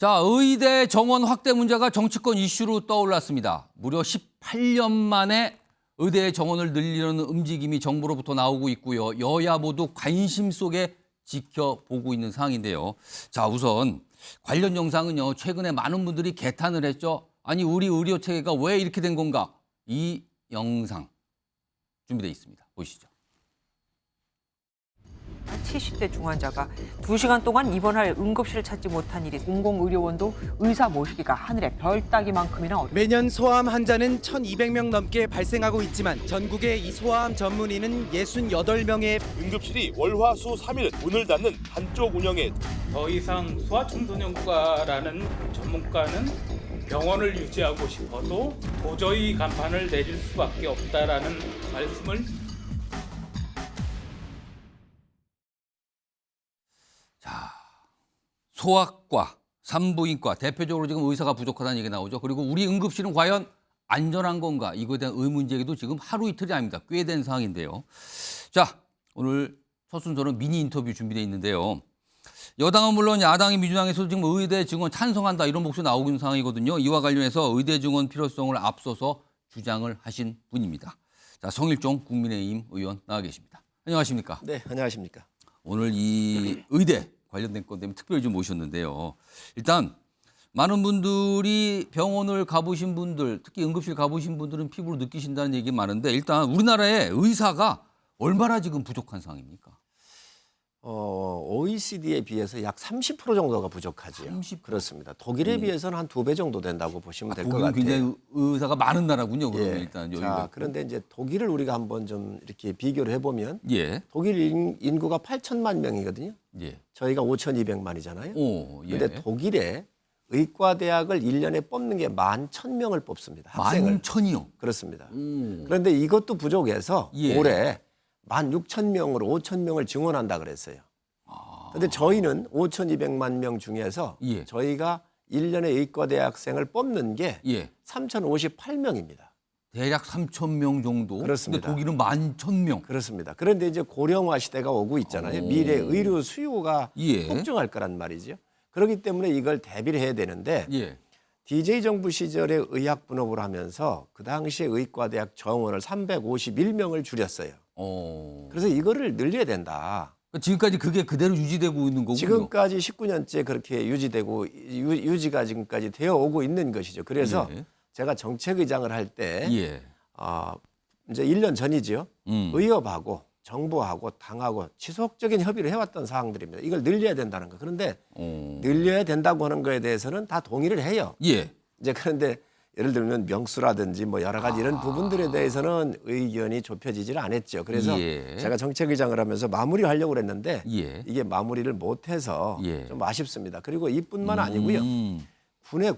자, 의대 정원 확대 문제가 정치권 이슈로 떠올랐습니다. 무려 18년 만에 의대 정원을 늘리려는 움직임이 정부로부터 나오고 있고요. 여야 모두 관심 속에 지켜보고 있는 상황인데요. 자, 우선 관련 영상은요. 최근에 많은 분들이 개탄을 했죠. 아니, 우리 의료 체계가 왜 이렇게 된 건가? 이 영상 준비되어 있습니다. 보시죠. 70대 중환자가 2시간 동안 입원할 응급실을 찾지 못한 일이 공공의료원도 의사 모시기가 하늘의 별 따기만큼이나 어렵습니다. 매년 소아암 환자는 1,200명 넘게 발생하고 있지만 전국의 이 소아암 전문의는 68명의 응급실이 월화수 3일 문을 닫는 한쪽 운영에 더 이상 소아청소년과라는 전문가는 병원을 유지하고 싶어도 도저히 간판을 내릴 수밖에 없다라는 말씀을 소아과, 산부인과 대표적으로 지금 의사가 부족하다는 얘기가 나오죠. 그리고 우리 응급실은 과연 안전한 건가? 이거에 대한 의문 제기도 지금 하루 이틀이 아닙니다. 꽤 된 상황인데요. 자, 오늘 첫 순서는 미니 인터뷰 준비되어 있는데요. 여당은 물론 야당인 민주당에서도 지금 의대 증원 찬성한다 이런 목소리 나오고 있는 상황이거든요. 이와 관련해서 의대 증원 필요성을 앞서서 주장을 하신 분입니다. 자, 성일종 국민의힘 의원 나와 계십니다. 안녕하십니까? 네, 안녕하십니까? 오늘 이 의대 관련된 것 때문에 특별히 좀 모셨는데요. 일단 많은 분들이 병원을 가보신 분들, 특히 응급실 가보신 분들은 피부로 느끼신다는 얘기 많은데 일단 우리나라의 의사가 얼마나 지금 부족한 상황입니까? OECD에 비해서 약 30% 정도가 부족하지요. 30%? 그렇습니다. 독일에 비해서는 한 2배 정도 된다고 보시면 될 것 독일은 같아요. 굉장히 의사가 많은 나라군요. 그러면 예. 일단 여기가. 자, 그런데 이제 독일을 우리가 한번 좀 이렇게 비교를 해보면 예, 독일 인구가 8천만 명이거든요. 예. 저희가 5,200만이잖아요. 오, 예. 그런데 독일에 의과대학을 1년에 뽑는 게 11,000명을 뽑습니다. 학생을. 11,000이요. 그렇습니다. 오. 그런데 이것도 부족해서 예. 올해 16,000명으로 5,000명을 증원한다 그랬어요. 그런데 저희는 5,200만 명 중에서 예. 저희가 1년에 의과대학생을 뽑는 게 예. 3,058명입니다. 대략 3,000명 정도. 그렇습니다. 근데 독일은 11,000명. 그렇습니다. 그런데 이제 고령화 시대가 오고 있잖아요. 오. 미래 의료 수요가 예. 폭증할 거란 말이죠. 그렇기 때문에 이걸 대비를 해야 되는데 예. DJ 정부 시절에 의학 분업을 하면서 그 당시에 의과대학 정원을 351명을 줄였어요. 그래서 이거를 늘려야 된다. 지금까지 그게 그대로 유지되고 있는 거군요. 지금까지 19년째 그렇게 유지되고 유지가 지금까지 되어 오고 있는 것이죠. 그래서 예. 제가 정책의장을 할 때 예. 이제 1년 전이죠. 음. 의협하고 정부하고 당하고 지속적인 협의를 해왔던 사항들입니다. 이걸 늘려야 된다는 거. 그런데 늘려야 된다고 하는 거에 대해서는 다 동의를 해요. 예. 이제 그런데 예를 들면 명수라든지 뭐 여러 가지 이런 부분들에 대해서는 의견이 좁혀지지를 않았죠. 그래서 예. 제가 정책의장을 하면서 마무리하려고 했는데 예. 이게 마무리를 못해서 예. 좀 아쉽습니다. 그리고 이뿐만 아니고요.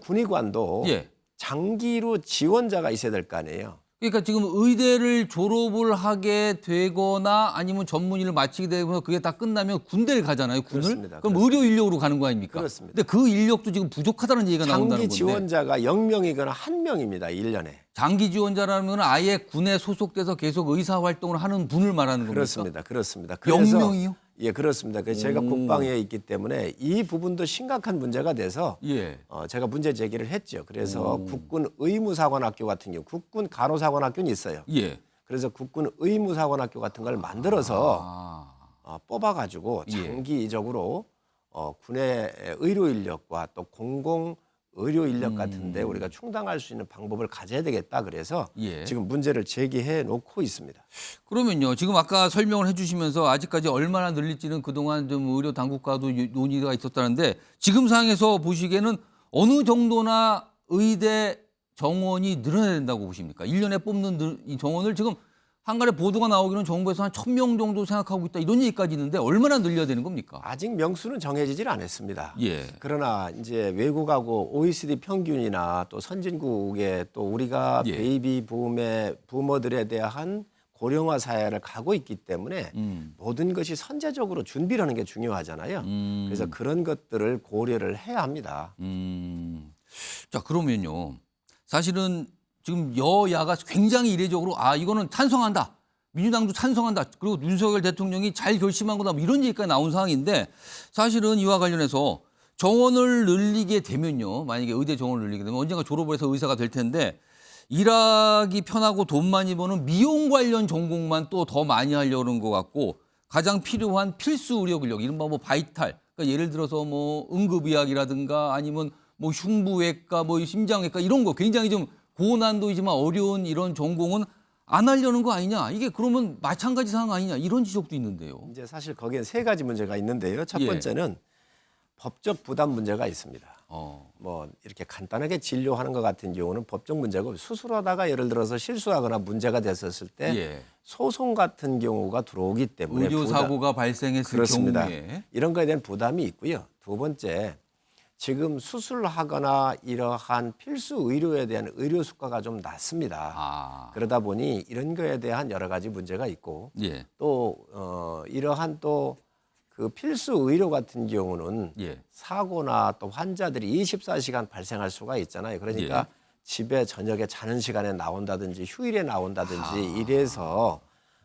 군의관도 예. 장기로 지원자가 있어야 될 거 아니에요. 그러니까 지금 의대를 졸업을 하게 되거나 아니면 전문의를 마치게 되거나 그게 다 끝나면 군대를 가잖아요. 군을. 그렇습니다. 그럼 그렇습니다. 의료 인력으로 가는 거 아닙니까? 그렇습니다. 근데 그 인력도 지금 부족하다는 얘기가 나온다는 장기 건데. 지원자가 0명이거나 1명입니다. 1년에. 장기 지원자라면 아예 군에 소속돼서 계속 의사 활동을 하는 분을 말하는 겁니까? 그렇습니다. 그렇습니다. 그래서 0명이요? 예, 그렇습니다. 그래서 제가 국방에 있기 때문에 이 부분도 심각한 문제가 돼서 예. 제가 문제 제기를 했죠. 그래서 국군 의무사관학교 같은 경우, 국군 간호사관학교는 있어요. 예. 그래서 국군 의무사관학교 같은 걸 만들어서 뽑아가지고 예. 장기적으로 군의 의료 인력과 또 공공 의료 인력 같은데 우리가 충당할 수 있는 방법을 가져야 되겠다. 그래서 예. 지금 문제를 제기해 놓고 있습니다. 그러면요. 지금 아까 설명을 해 주시면서 아직까지 얼마나 늘릴지는 그동안 좀 의료 당국과도 논의가 있었다는데 지금 상황에서 보시기에는 어느 정도나 의대 정원이 늘어나야 된다고 보십니까? 1년에 뽑는 이 정원을 지금 한간에 보도가 나오기는 정부에서 한 1,000명 정도 생각하고 있다. 이런 얘기까지 있는데 얼마나 늘려야 되는 겁니까? 아직 명수는 정해지질 않았습니다. 예. 그러나 이제 외국하고 OECD 평균이나 또 선진국에 또 우리가 예. 베이비 붐의 부모들에 대한 고령화 사회를 가고 있기 때문에 모든 것이 선제적으로 준비를 하는 게 중요하잖아요. 그래서 그런 것들을 고려를 해야 합니다. 자, 그러면요. 사실은 지금 여야가 굉장히 이례적으로 이거는 찬성한다. 민주당도 찬성한다. 그리고 윤석열 대통령이 잘 결심한 거다. 뭐 이런 얘기까지 나온 상황인데 사실은 이와 관련해서 정원을 늘리게 되면요. 만약에 의대 정원을 늘리게 되면 언젠가 졸업을 해서 의사가 될 텐데 일하기 편하고 돈 많이 버는 미용 관련 전공만 또 더 많이 하려는 것 같고 가장 필요한 필수 의료 근력, 이른바 뭐 바이탈. 그러니까 예를 들어서 뭐 응급의학이라든가 아니면 뭐 흉부외과, 뭐 심장외과 이런 거 굉장히 좀 고난도이지만 어려운 이런 전공은 안 하려는 거 아니냐. 이게 그러면 마찬가지 상황 아니냐. 이런 지적도 있는데요. 이제 사실 거기엔 세 가지 문제가 있는데요. 첫 예. 번째는 법적 부담 문제가 있습니다. 어. 뭐 이렇게 간단하게 진료하는 것 같은 경우는 법적 문제고 수술하다가 예를 들어서 실수하거나 문제가 됐었을 때 예. 소송 같은 경우가 들어오기 때문에 의료 사고가 발생했을 그렇습니다. 경우에 이런 거에 대한 부담이 있고요. 두 번째, 지금 수술하거나 이러한 필수 의료에 대한 의료 수가가 좀 낮습니다. 아. 그러다 보니 이런 거에 대한 여러 가지 문제가 있고 예. 또 이러한 또 그 필수 의료 같은 경우는 예. 사고나 또 환자들이 24시간 발생할 수가 있잖아요. 그러니까 예. 집에 저녁에 자는 시간에 나온다든지 휴일에 나온다든지 아. 이래서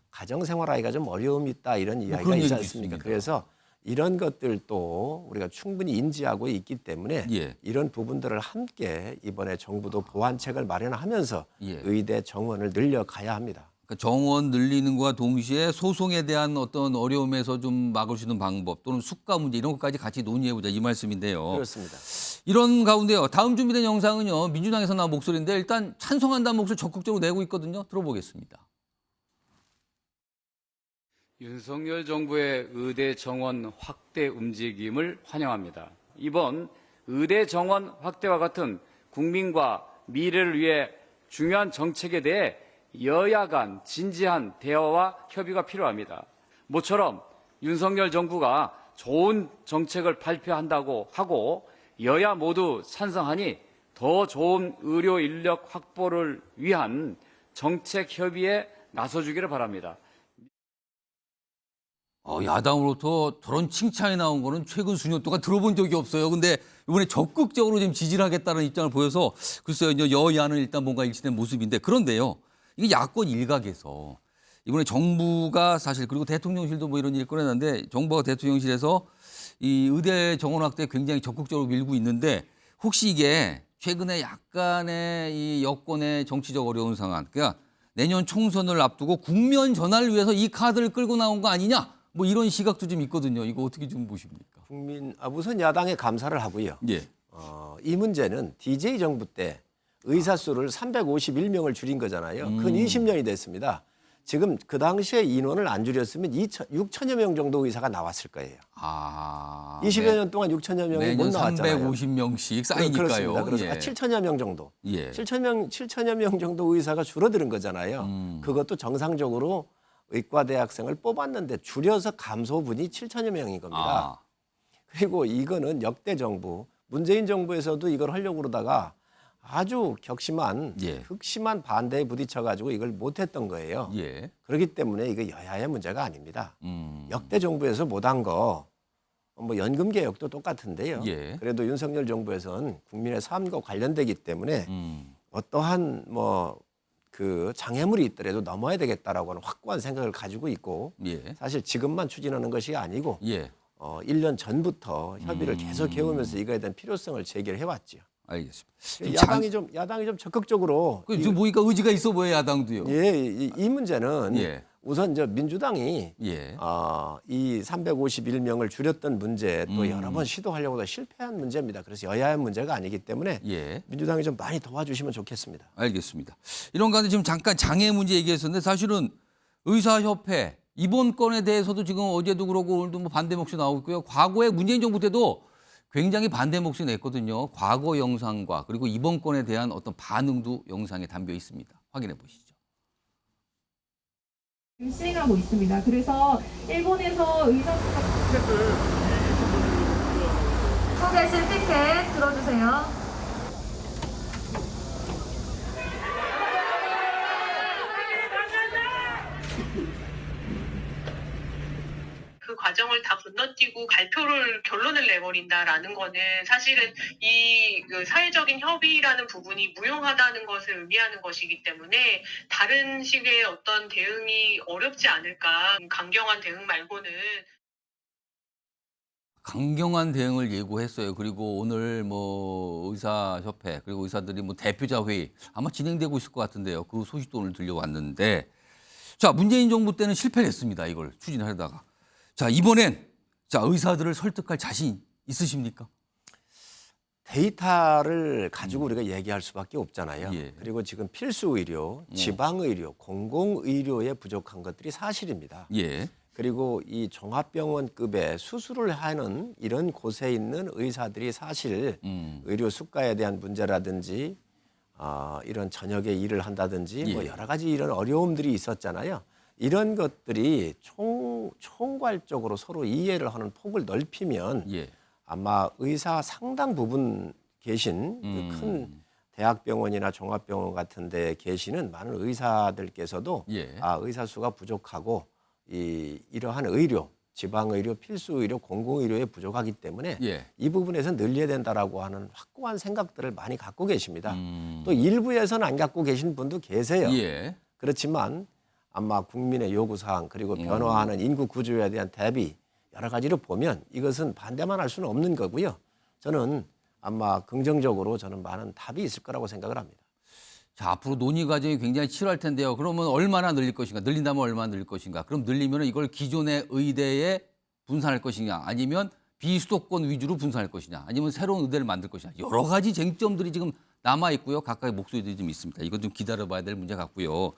가정생활하기가 좀 어려움이 있다 이런 이야기가 그런 있지 얘기도 않습니까? 있습니다. 그래서 이런 것들도 우리가 충분히 인지하고 있기 때문에 예. 이런 부분들을 함께 이번에 정부도 보완책을 마련하면서 예. 의대 정원을 늘려가야 합니다. 그러니까 정원 늘리는 것과 동시에 소송에 대한 어떤 어려움에서 좀 막을 수 있는 방법 또는 수가 문제 이런 것까지 같이 논의해보자 이 말씀인데요. 그렇습니다. 이런 가운데요. 다음 준비된 영상은요. 민주당에서 나온 목소리인데 일단 찬성한다는 목소리 적극적으로 내고 있거든요. 들어보겠습니다. 윤석열 정부의 의대 정원 확대 움직임을 환영합니다. 이번 의대 정원 확대와 같은 국민과 미래를 위해 중요한 정책에 대해 여야 간 진지한 대화와 협의가 필요합니다. 모처럼 윤석열 정부가 좋은 정책을 발표한다고 하고 여야 모두 찬성하니 더 좋은 의료 인력 확보를 위한 정책 협의에 나서주기를 바랍니다. 야당으로부터 저런 칭찬이 나온 거는 최근 수년 동안 들어본 적이 없어요. 근데 이번에 적극적으로 지금 지지를 하겠다는 입장을 보여서 글쎄요, 이제 여야는 일단 뭔가 일치된 모습인데 그런데요. 이게 야권 일각에서 이번에 정부가 사실 그리고 대통령실도 뭐 이런 일을 꺼내는데 정부가 대통령실에서 이 의대 정원 확대에 굉장히 적극적으로 밀고 있는데 혹시 이게 최근에 약간의 이 여권의 정치적 어려운 상황, 그러니까 내년 총선을 앞두고 국면 전환을 위해서 이 카드를 끌고 나온 거 아니냐? 뭐 이런 시각도 좀 있거든요. 이거 어떻게 좀 보십니까? 우선 야당에 감사를 하고요. 예. 이 문제는 DJ 정부 때 의사 수를 351명을 줄인 거잖아요. 근 20년이 됐습니다. 지금 그 당시에 인원을 안 줄였으면 6천여 명 정도 의사가 나왔을 거예요. 20여 년 동안 6천여 명이 못 매년 나왔잖아요. 350명씩 쌓이니까요. 그렇습니다. 그래서 예. 7천여 명 정도. 예. 7천여 명 정도 의사가 줄어드는 거잖아요. 그것도 정상적으로 의과대학생을 뽑았는데 줄여서 감소분이 7천여 명인 겁니다. 그리고 이거는 역대 정부, 문재인 정부에서도 이걸 하려고 그러다가 아주 격심한, 예. 극심한 반대에 부딪혀가지고 이걸 못했던 거예요. 예. 그렇기 때문에 이거 여야의 문제가 아닙니다. 음. 역대 정부에서 못한 거, 뭐 연금 개혁도 똑같은데요. 예. 그래도 윤석열 정부에서는 국민의 삶과 관련되기 때문에 어떠한 뭐 그 장애물이 있더라도 넘어야 되겠다라고 하는 확고한 생각을 가지고 있고 예. 사실 지금만 추진하는 것이 아니고 예. 1년 전부터 협의를 계속 해오면서 이거에 대한 필요성을 제기를 해왔죠. 알겠습니다. 야당이 좀 적극적으로 지금 보니까 의지가 있어 보여요, 야당도요. 이 문제는 예. 우선 민주당이 예. 이 351명을 줄였던 문제 또 여러 번 시도하려고 실패한 문제입니다. 그래서 여야의 문제가 아니기 때문에 예. 민주당이 좀 많이 도와주시면 좋겠습니다. 알겠습니다. 이런 가운데 지금 잠깐 장애 문제 얘기했었는데 사실은 의사협회 이번 건에 대해서도 지금 어제도 그러고 오늘도 뭐 반대 목소리 나오고 있고요. 과거에 문재인 정부 때도 굉장히 반대 목소리 냈거든요. 과거 영상과 그리고 이번 건에 대한 어떤 반응도 영상에 담겨 있습니다. 확인해 보시죠. 시행하고 있습니다. 그래서 일본에서 의사 서 계신 티켓 들어주세요. 그 과정을 다 건너뛰고 결론을 내버린다라는 거는 사실은 그 사회적인 협의라는 부분이 무용하다는 것을 의미하는 것이기 때문에 다른 식의 어떤 대응이 어렵지 않을까. 강경한 대응 말고는. 강경한 대응을 예고했어요. 그리고 오늘 뭐 의사협회 그리고 의사들이 뭐 대표자 회의 아마 진행되고 있을 것 같은데요. 그 소식도 오늘 들려왔는데 자 문재인 정부 때는 실패를 했습니다. 이걸 추진하려다가 자 이번엔 자 의사들을 설득할 자신 있으십니까? 데이터를 가지고 우리가 얘기할 수밖에 없잖아요. 예. 그리고 지금 필수 의료, 지방 의료, 공공 의료에 부족한 것들이 사실입니다. 예. 그리고 이 종합병원급의 수술을 하는 이런 곳에 있는 의사들이 사실 의료 수가에 대한 문제라든지 이런 저녁에 일을 한다든지 뭐 예. 여러 가지 이런 어려움들이 있었잖아요. 이런 것들이 총괄적으로 서로 이해를 하는 폭을 넓히면 예. 아마 의사 상당 부분 계신 그 큰 대학병원이나 종합병원 같은 데 계시는 많은 의사들께서도 예. 의사 수가 부족하고 이러한 의료, 지방의료, 필수의료, 공공의료에 부족하기 때문에 예. 이 부분에서 늘려야 된다라고 하는 확고한 생각들을 많이 갖고 계십니다. 또 일부에서는 안 갖고 계신 분도 계세요. 예. 그렇지만 아마 국민의 요구사항 그리고 변화하는 인구 구조에 대한 대비 여러 가지로 보면 이것은 반대만 할 수는 없는 거고요. 저는 아마 긍정적으로 저는 많은 답이 있을 거라고 생각을 합니다. 자, 앞으로 논의 과정이 굉장히 치열할 텐데요. 그러면 얼마나 늘릴 것인가? 늘린다면 얼마나 늘릴 것인가? 그럼 늘리면 이걸 기존의 의대에 분산할 것이냐? 아니면 비수도권 위주로 분산할 것이냐? 아니면 새로운 의대를 만들 것이냐? 여러 가지 쟁점들이 지금 남아 있고요. 각각의 목소리들이 좀 있습니다. 이건 좀 기다려봐야 될 문제 같고요.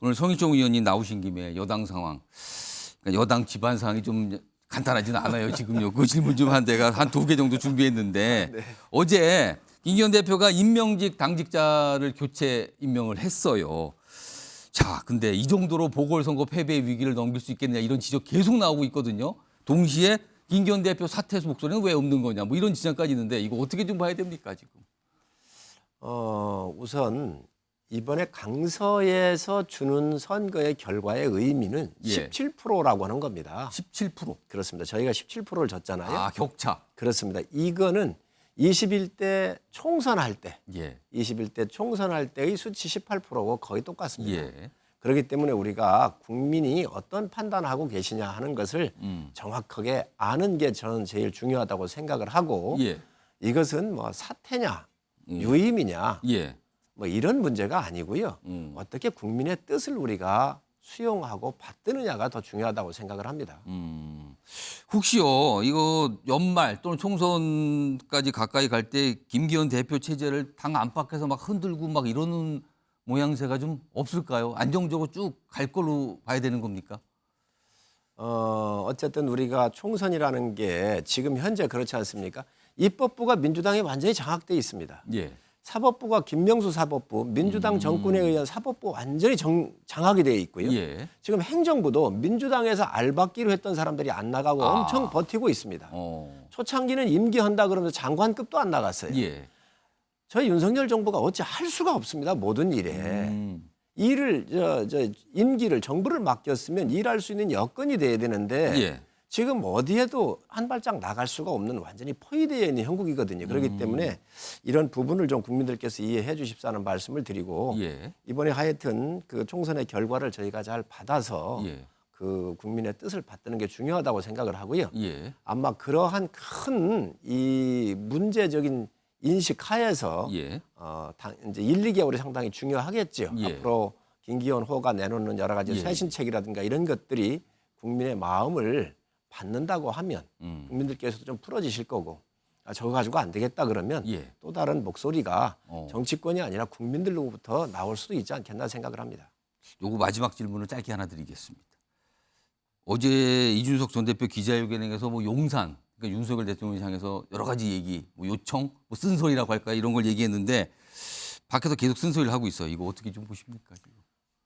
오늘 성일종 의원님 나오신 김에 여당 상황, 그러니까 여당 집안 상황이 좀 간단하지는 않아요. 지금요. 그 질문 좀 한 데가 한 2개 정도 준비했는데 네. 어제 김기현 대표가 임명직 당직자를 교체 임명을 했어요. 자, 근데 이 정도로 보궐선거 패배의 위기를 넘길 수 있겠느냐 이런 지적 계속 나오고 있거든요. 동시에 김기현 대표 사퇴 목소리는 왜 없는 거냐 뭐 이런 지적까지 있는데 이거 어떻게 좀 봐야 됩니까 지금? 우선 이번에 강서에서 주는 선거의 결과의 의미는 예. 17%라고 하는 겁니다. 17%. 그렇습니다. 저희가 17%를 졌잖아요. 아, 격차. 그렇습니다. 이거는 21대 총선할 때, 예. 21대 총선할 때의 수치 18%고 거의 똑같습니다. 예. 그렇기 때문에 우리가 국민이 어떤 판단하고 계시냐 하는 것을 정확하게 아는 게 저는 제일 중요하다고 생각을 하고 예. 이것은 뭐 사퇴냐, 유임이냐 예. 뭐 이런 문제가 아니고요. 어떻게 국민의 뜻을 우리가 수용하고 받드느냐가 더 중요하다고 생각을 합니다. 혹시요 이거 연말 또는 총선까지 가까이 갈 때 김기현 대표 체제를 당 안팎에서 막 흔들고 막 이러는 모양새가 좀 없을까요? 안정적으로 쭉 갈 걸로 봐야 되는 겁니까? 어쨌든 우리가 총선이라는 게 지금 현재 그렇지 않습니까? 입법부가 민주당에 완전히 장악돼 있습니다. 예. 사법부가 김명수 사법부, 민주당 정권에 의한 사법부 완전히 장악이 되어 있고요. 예. 지금 행정부도 민주당에서 알받기로 했던 사람들이 안 나가고 엄청 버티고 있습니다. 초창기는 임기한다 그러면서 장관급도 안 나갔어요. 예. 저희 윤석열 정부가 어찌 할 수가 없습니다. 모든 일에. 일을 임기를 정부를 맡겼으면 일할 수 있는 여건이 돼야 되는데 예. 지금 어디에도 한 발짝 나갈 수가 없는 완전히 포위되어 있는 형국이거든요. 그렇기 때문에 이런 부분을 좀 국민들께서 이해해 주십사는 말씀을 드리고 예. 이번에 하여튼 그 총선의 결과를 저희가 잘 받아서 예. 그 국민의 뜻을 받드는 게 중요하다고 생각을 하고요. 예. 아마 그러한 큰 이 문제적인 인식 하에서 예. 이제 1, 2개월이 상당히 중요하겠죠. 예. 앞으로 김기현 호가 내놓는 여러 가지 예. 쇄신책이라든가 이런 것들이 국민의 마음을 받는다고 하면 국민들께서도 좀 풀어지실 거고 저거 가지고 안 되겠다 그러면 예. 또 다른 목소리가 정치권이 아니라 국민들로부터 나올 수도 있지 않겠나 생각을 합니다. 요거 마지막 질문을 짧게 하나 드리겠습니다. 어제 이준석 전 대표 기자회견에서 뭐 용산, 그러니까 윤석열 대통령을 향해서 여러 가지 얘기, 뭐 요청, 뭐 쓴소리라고 할까 이런 걸 얘기했는데 밖에서 계속 쓴소리를 하고 있어요. 이거 어떻게 좀 보십니까?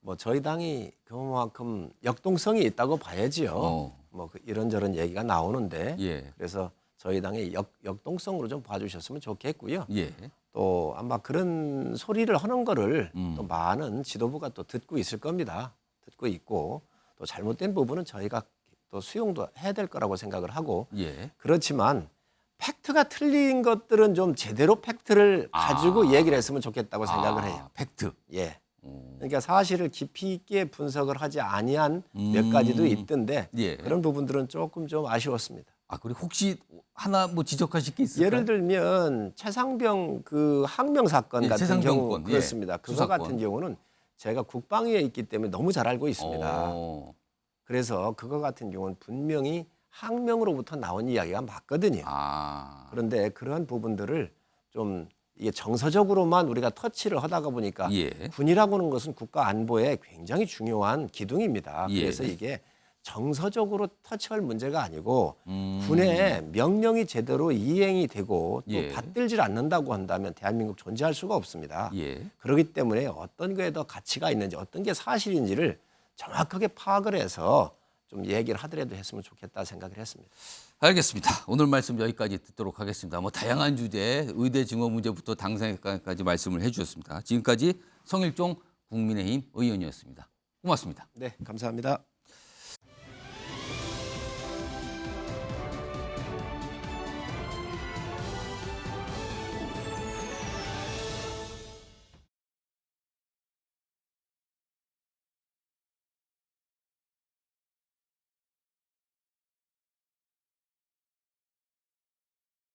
뭐 저희 당이 그만큼 역동성이 있다고 봐야지요. 뭐 이런저런 얘기가 나오는데 예. 그래서 저희 당의 역동성으로 좀 봐주셨으면 좋겠고요. 예. 또 아마 그런 소리를 하는 거를 또 많은 지도부가 또 듣고 있을 겁니다. 듣고 있고 또 잘못된 부분은 저희가 또 수용도 해야 될 거라고 생각을 하고 예. 그렇지만 팩트가 틀린 것들은 좀 제대로 팩트를 가지고 얘기를 했으면 좋겠다고 생각을 해요. 팩트. 예. 그러니까 사실을 깊이 있게 분석을 하지 아니한 몇 가지도 있던데 예. 그런 부분들은 조금 좀 아쉬웠습니다. 아, 그리고 혹시 하나 뭐 지적하실 게 있을까요? 예를 들면 최상병 그 항명 사건 예, 같은 최상병권, 경우 예, 그렇습니다. 그거 수사권. 같은 경우는 제가 국방위에 있기 때문에 너무 잘 알고 있습니다. 어. 그래서 그거 같은 경우는 분명히 항명으로부터 나온 이야기가 맞거든요. 아. 그런데 그러한 부분들을 좀 이게 정서적으로만 우리가 터치를 하다가 보니까 예. 군이라고 하는 것은 국가 안보에 굉장히 중요한 기둥입니다. 예. 그래서 이게 정서적으로 터치할 문제가 아니고 군의 명령이 제대로 이행이 되고 또 예. 받들질 않는다고 한다면 대한민국 존재할 수가 없습니다. 예. 그렇기 때문에 어떤 거에 더 가치가 있는지 어떤 게 사실인지를 정확하게 파악을 해서 좀 얘기를 하더라도 했으면 좋겠다 생각을 했습니다. 알겠습니다. 오늘 말씀 여기까지 듣도록 하겠습니다. 뭐 다양한 주제, 의대 증원 문제부터 당사까지 말씀을 해주셨습니다. 지금까지 성일종 국민의힘 의원이었습니다. 고맙습니다. 네, 감사합니다.